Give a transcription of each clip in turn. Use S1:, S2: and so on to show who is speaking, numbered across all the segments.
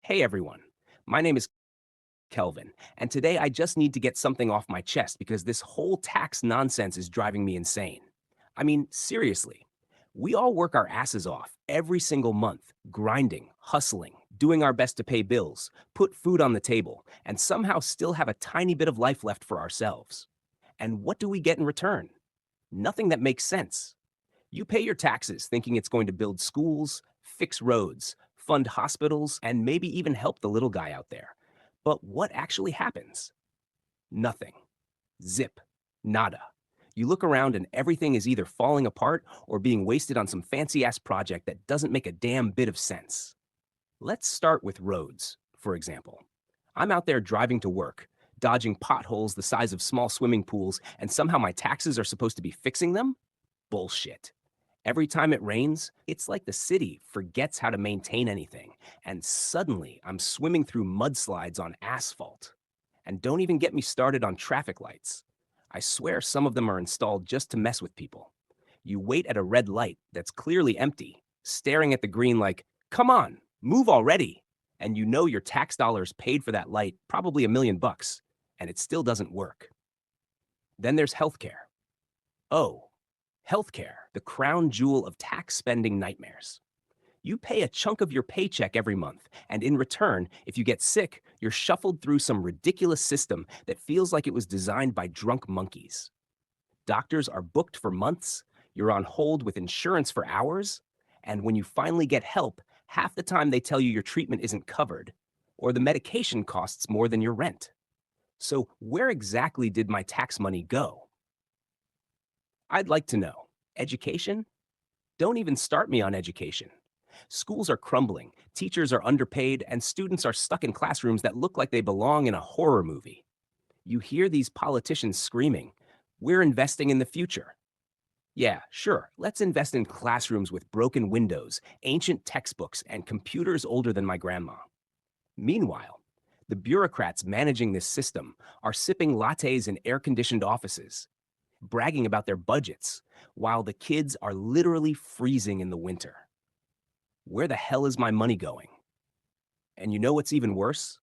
S1: Hey everyone, my name is Kelvin, and today I just need to get something off my chest because this whole tax nonsense is driving me insane. I mean, seriously, we all work our asses off every single month, grinding, hustling, doing our best to pay bills, put food on the table, and somehow still have a tiny bit of life left for ourselves. And what do we get in return? Nothing that makes sense. You pay your taxes thinking it's going to build schools, fix roads, fund hospitals, and maybe even help the little guy out there. But what actually happens? Nothing. Zip. Nada. You look around and everything is either falling apart or being wasted on some fancy ass project that doesn't make a damn bit of sense. Let's start with roads, for example. I'm out there driving to work, dodging potholes the size of small swimming pools, and somehow my taxes are supposed to be fixing them? Bullshit. Every time it rains, it's like the city forgets how to maintain anything, and suddenly I'm swimming through mudslides on asphalt. And don't even get me started on traffic lights. I swear some of them are installed just to mess with people. You wait at a red light that's clearly empty, staring at the green like, come on, move already. And you know your tax dollars paid for that light, probably $1 million, and it still doesn't work. Then there's healthcare. Oh, healthcare, the crown jewel of tax spending nightmares. You pay a chunk of your paycheck every month, and in return, if you get sick, you're shuffled through some ridiculous system that feels like it was designed by drunk monkeys. Doctors are booked for months, you're on hold with insurance for hours, and when you finally get help, half the time they tell you your treatment isn't covered, or the medication costs more than your rent. So, where exactly did my tax money go? I'd like to know. Education? Don't even start me on education. Schools are crumbling, teachers are underpaid, and students are stuck in classrooms that look like they belong in a horror movie. You hear these politicians screaming, we're investing in the future. Yeah, sure, let's invest in classrooms with broken windows, ancient textbooks, and computers older than my grandma. Meanwhile, the bureaucrats managing this system are sipping lattes in air conditioned offices, bragging about their budgets, while the kids are literally freezing in the winter. Where the hell is my money going? And you know what's even worse?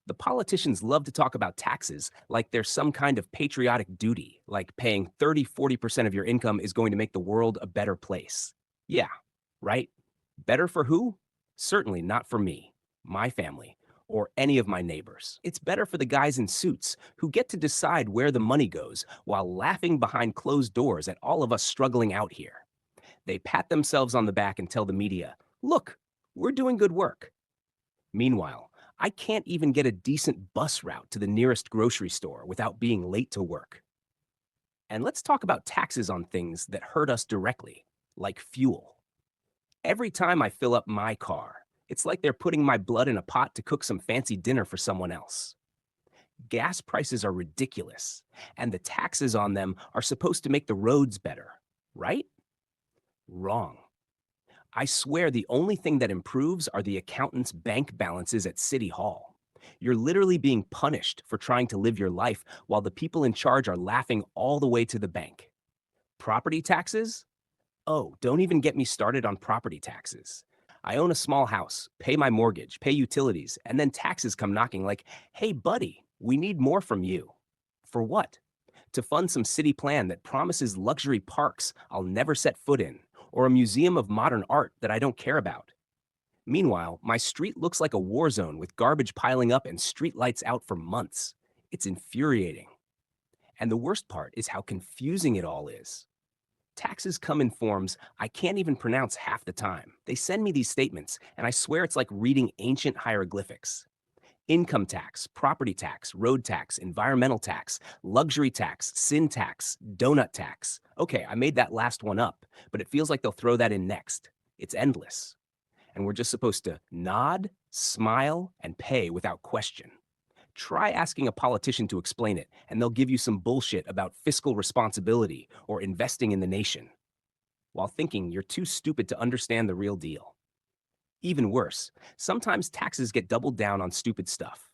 S1: The politicians love to talk about taxes like there's some kind of patriotic duty, like paying 30-40% of your income is going to make the world a better place. Yeah, right? Better for who? Certainly not for me, my family, or any of my neighbors. It's better for the guys in suits who get to decide where the money goes while laughing behind closed doors at all of us struggling out here. They pat themselves on the back and tell the media, look, we're doing good work. Meanwhile, I can't even get a decent bus route to the nearest grocery store without being late to work. And let's talk about taxes on things that hurt us directly, like fuel. Every time I fill up my car, it's like they're putting my blood in a pot to cook some fancy dinner for someone else. Gas prices are ridiculous, and the taxes on them are supposed to make the roads better, right? Wrong. I swear the only thing that improves are the accountant's bank balances at City Hall. You're literally being punished for trying to live your life while the people in charge are laughing all the way to the bank. Property taxes? Oh, don't even get me started on property taxes. I own a small house, pay my mortgage, pay utilities, and then taxes come knocking like, hey, buddy, we need more from you. For what? To fund some city plan that promises luxury parks I'll never set foot in, or a museum of modern art that I don't care about. Meanwhile, my street looks like a war zone with garbage piling up and street lights out for months. It's infuriating. And the worst part is how confusing it all is. Taxes come in forms I can't even pronounce half the time. They send me these statements, and I swear it's like reading ancient hieroglyphics. Income tax, property tax, road tax, environmental tax, luxury tax, sin tax, donut tax. Okay, I made that last one up, but it feels like they'll throw that in next. It's endless. And we're just supposed to nod, smile, and pay without question. Try asking a politician to explain it, and they'll give you some bullshit about fiscal responsibility or investing in the nation, while thinking you're too stupid to understand the real deal. Even worse, sometimes taxes get doubled down on stupid stuff.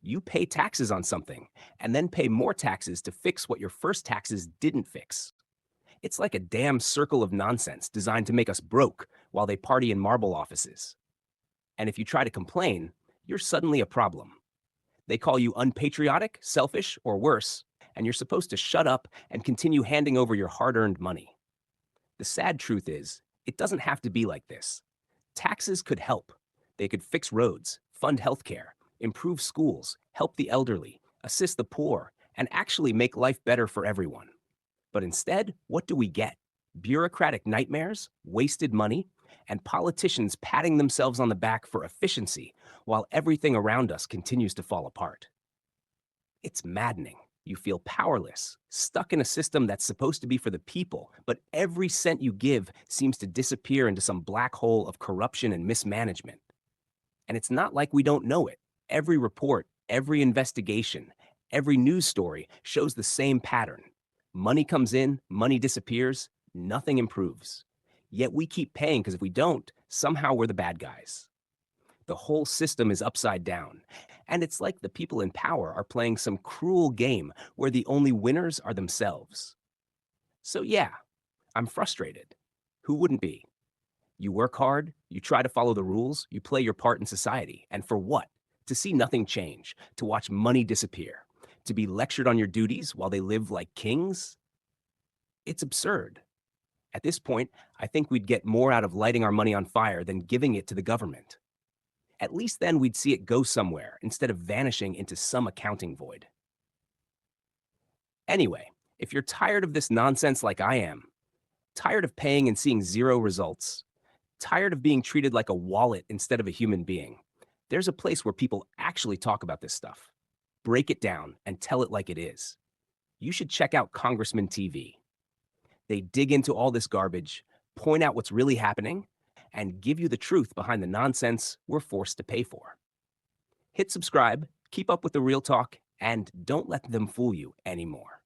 S1: You pay taxes on something, and then pay more taxes to fix what your first taxes didn't fix. It's like a damn circle of nonsense designed to make us broke while they party in marble offices. And if you try to complain, you're suddenly a problem. They call you unpatriotic, selfish, or worse, and you're supposed to shut up and continue handing over your hard earned money. The sad truth is, it doesn't have to be like this. Taxes could help. They could fix roads, fund healthcare, improve schools, help the elderly, assist the poor, and actually make life better for everyone. But instead, what do we get? Bureaucratic nightmares, wasted money, and politicians patting themselves on the back for efficiency while everything around us continues to fall apart. It's maddening. You feel powerless, stuck in a system that's supposed to be for the people, but every cent you give seems to disappear into some black hole of corruption and mismanagement. And it's not like we don't know it. Every report, every investigation, every news story shows the same pattern. Money comes in, money disappears, nothing improves. Yet we keep paying because if we don't, somehow we're the bad guys. The whole system is upside down. And it's like the people in power are playing some cruel game where the only winners are themselves. So, yeah, I'm frustrated. Who wouldn't be? You work hard, you try to follow the rules, you play your part in society. And for what? To see nothing change, to watch money disappear, to be lectured on your duties while they live like kings? It's absurd. At this point, I think we'd get more out of lighting our money on fire than giving it to the government. At least then we'd see it go somewhere instead of vanishing into some accounting void. Anyway, if you're tired of this nonsense like I am, tired of paying and seeing zero results, tired of being treated like a wallet instead of a human being, there's a place where people actually talk about this stuff. Break it down and tell it like it is. You should check out Congressman TV. They dig into all this garbage, point out what's really happening, and give you the truth behind the nonsense we're forced to pay for. Hit subscribe, keep up with the real talk, and don't let them fool you anymore.